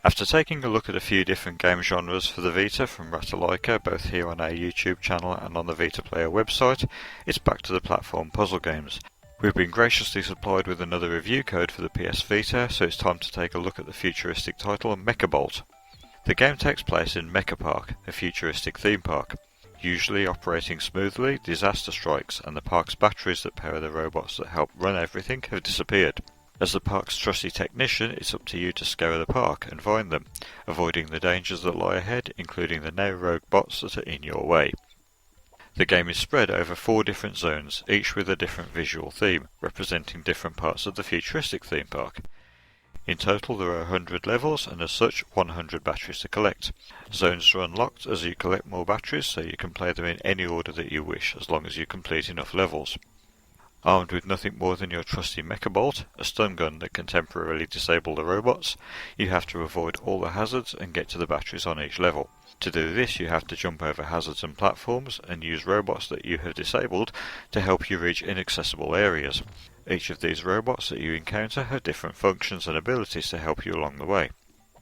After taking a look at a few different game genres for the Vita from Ratalaika, both here on our YouTube channel and on the Vita Player website, it's back to the platform puzzle games. We've been graciously supplied with another review code for the PS Vita, so it's time to take a look at the futuristic title Mekabolt. The game takes place in Mecha Park, a futuristic theme park. Usually operating smoothly, disaster strikes, and the park's batteries that power the robots that help run everything have disappeared. As the park's trusty technician, it's up to you to scour the park and find them, avoiding the dangers that lie ahead, including the now rogue bots that are in your way. The game is spread over 4 different zones, each with a different visual theme, representing different parts of the futuristic theme park. In total there are 100 levels, and as such 100 batteries to collect. Zones are unlocked as you collect more batteries, so you can play them in any order that you wish, as long as you complete enough levels. Armed with nothing more than your trusty Mekabolt, a stun gun that can temporarily disable the robots, you have to avoid all the hazards and get to the batteries on each level. To do this, you have to jump over hazards and platforms and use robots that you have disabled to help you reach inaccessible areas. Each of these robots that you encounter have different functions and abilities to help you along the way.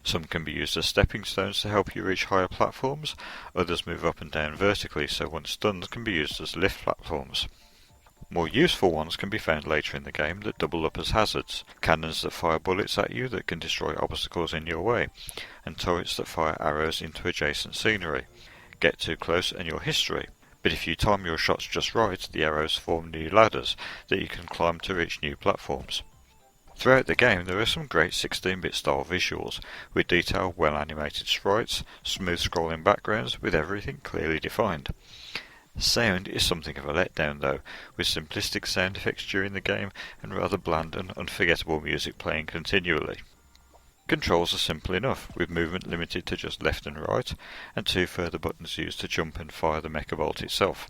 Some can be used as stepping stones to help you reach higher platforms, others move up and down vertically, so once stunned can be used as lift platforms. More useful ones can be found later in the game that double up as hazards, cannons that fire bullets at you that can destroy obstacles in your way, and turrets that fire arrows into adjacent scenery. Get too close and you're history, but if you time your shots just right, the arrows form new ladders that you can climb to reach new platforms. Throughout the game there are some great 16-bit style visuals, with detailed, well-animated sprites, smooth scrolling backgrounds, with everything clearly defined. Sound is something of a letdown though, with simplistic sound effects during the game and rather bland and unforgettable music playing continually. Controls are simple enough, with movement limited to just left and right, and 2 further buttons used to jump and fire the Mekabolt itself.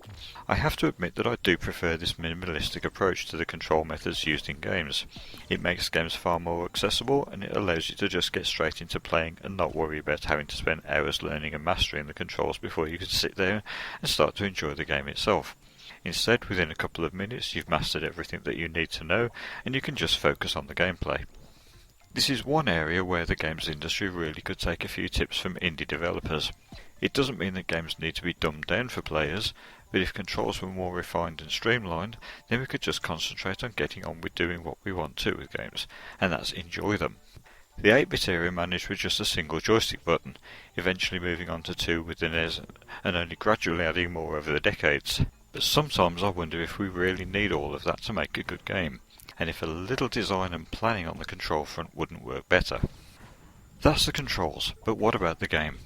I have to admit that I do prefer this minimalistic approach to the control methods used in games. It makes games far more accessible, and it allows you to just get straight into playing and not worry about having to spend hours learning and mastering the controls before you can sit down and start to enjoy the game itself. Instead, within a couple of minutes you've mastered everything that you need to know, and you can just focus on the gameplay. This is one area where the games industry really could take a few tips from indie developers. It doesn't mean that games need to be dumbed down for players, but if controls were more refined and streamlined, then we could just concentrate on getting on with doing what we want to with games, and that's enjoy them. The 8-bit era managed with just a single joystick button, eventually moving on to 2 with the NES, and only gradually adding more over the decades. But sometimes I wonder if we really need all of that to make a good game, and if a little design and planning on the control front wouldn't work better. That's the controls, but what about the game?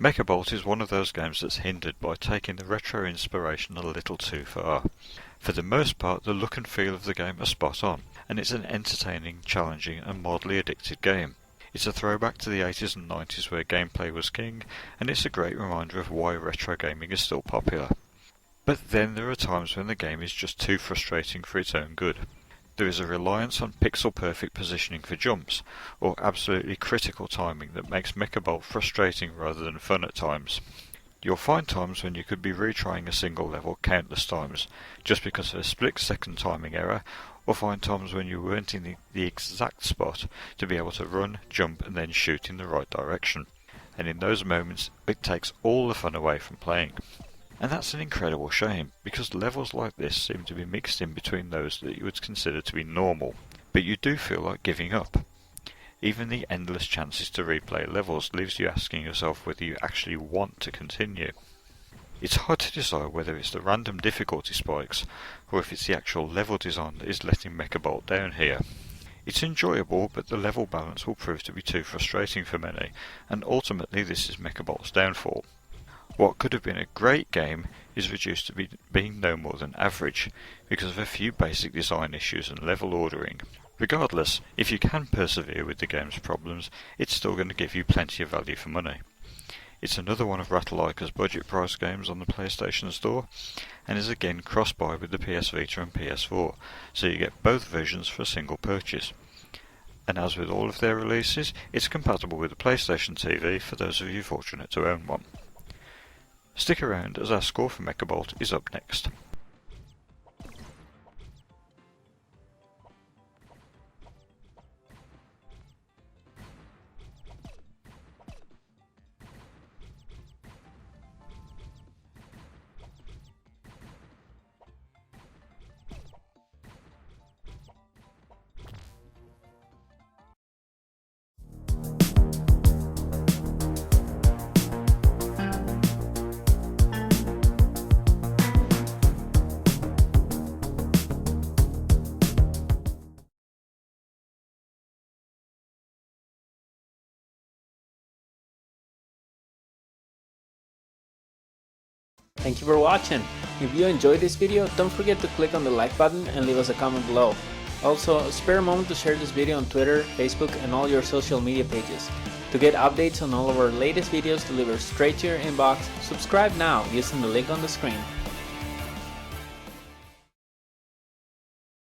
Mekabolt is one of those games that's hindered by taking the retro inspiration a little too far. For the most part, the look and feel of the game are spot on, and it's an entertaining, challenging and mildly addictive game. It's a throwback to the 80s and 90s where gameplay was king, and it's a great reminder of why retro gaming is still popular. But then there are times when the game is just too frustrating for its own good. There is a reliance on pixel-perfect positioning for jumps, or absolutely critical timing that makes Mekabolt frustrating rather than fun at times. You'll find times when you could be retrying a single level countless times, just because of a split-second timing error, or find times when you weren't in the exact spot to be able to run, jump and then shoot in the right direction. And in those moments, it takes all the fun away from playing. And that's an incredible shame, because levels like this seem to be mixed in between those that you would consider to be normal, but you do feel like giving up. Even the endless chances to replay levels leaves you asking yourself whether you actually want to continue. It's hard to decide whether it's the random difficulty spikes, or if it's the actual level design that is letting Mekabolt down here. It's enjoyable, but the level balance will prove to be too frustrating for many, and ultimately this is Mekabolt's downfall. What could have been a great game is reduced to being no more than average, because of a few basic design issues and level ordering. Regardless, if you can persevere with the game's problems, it's still going to give you plenty of value for money. It's another one of Ratalaika's budget price games on the PlayStation Store, and is again cross-buy with the PS Vita and PS4, so you get both versions for a single purchase. And as with all of their releases, it's compatible with the PlayStation TV for those of you fortunate to own one. Stick around as our score for Mekabolt is up next. Thank you for watching. If you enjoyed this video, don't forget to click on the like button and leave us a comment below. Also, spare a moment to share this video on Twitter, Facebook, and all your social media pages. To get updates on all of our latest videos delivered straight to your inbox, subscribe now using the link on the screen.